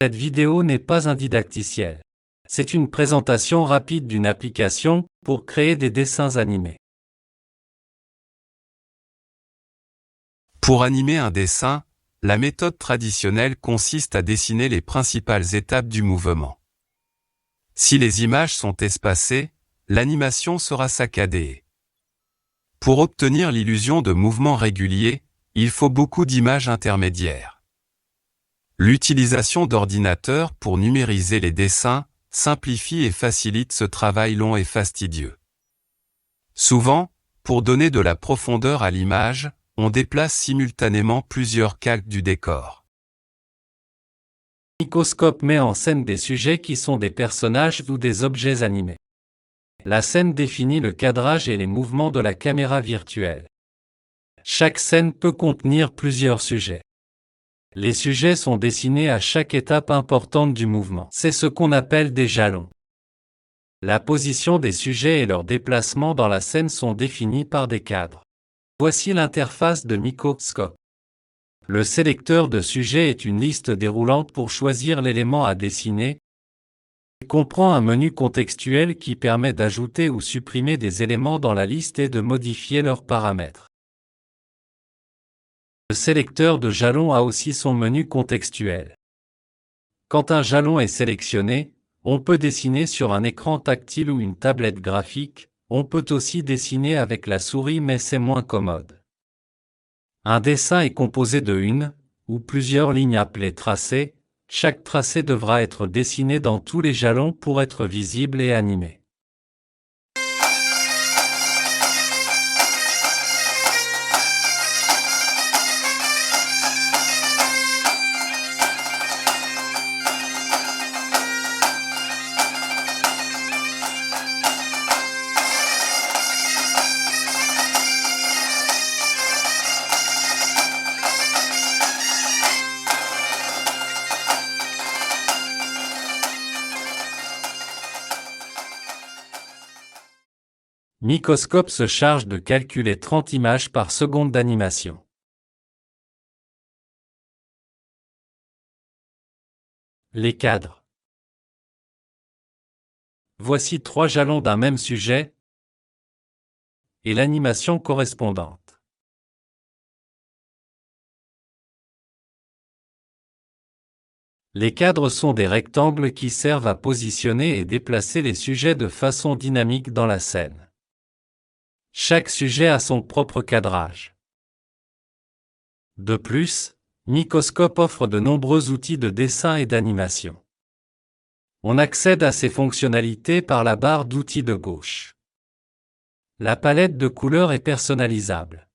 Cette vidéo n'est pas un didacticiel. C'est une présentation rapide d'une application pour créer des dessins animés. Pour animer un dessin, la méthode traditionnelle consiste à dessiner les principales étapes du mouvement. Si les images sont espacées, l'animation sera saccadée. Pour obtenir l'illusion de mouvement régulier, il faut beaucoup d'images intermédiaires. L'utilisation d'ordinateurs pour numériser les dessins simplifie et facilite ce travail long et fastidieux. Souvent, pour donner de la profondeur à l'image, on déplace simultanément plusieurs calques du décor. Micoscope met en scène des sujets qui sont des personnages ou des objets animés. La scène définit le cadrage et les mouvements de la caméra virtuelle. Chaque scène peut contenir plusieurs sujets. Les sujets sont dessinés à chaque étape importante du mouvement. C'est ce qu'on appelle des jalons. La position des sujets et leur déplacement dans la scène sont définis par des cadres. Voici l'interface de Micoscope. Le sélecteur de sujets est une liste déroulante pour choisir l'élément à dessiner. Il comprend un menu contextuel qui permet d'ajouter ou supprimer des éléments dans la liste et de modifier leurs paramètres. Le sélecteur de jalons a aussi son menu contextuel. Quand un jalon est sélectionné, on peut dessiner sur un écran tactile ou une tablette graphique. On peut aussi dessiner avec la souris mais c'est moins commode. Un dessin est composé de une ou plusieurs lignes appelées tracés. Chaque tracé devra être dessiné dans tous les jalons pour être visible et animé. Micoscope se charge de calculer 30 images par seconde d'animation. Les cadres. Voici 3 jalons d'un même sujet et l'animation correspondante. Les cadres sont des rectangles qui servent à positionner et déplacer les sujets de façon dynamique dans la scène. Chaque sujet a son propre cadrage. De plus, Micoscope offre de nombreux outils de dessin et d'animation. On accède à ces fonctionnalités par la barre d'outils de gauche. La palette de couleurs est personnalisable.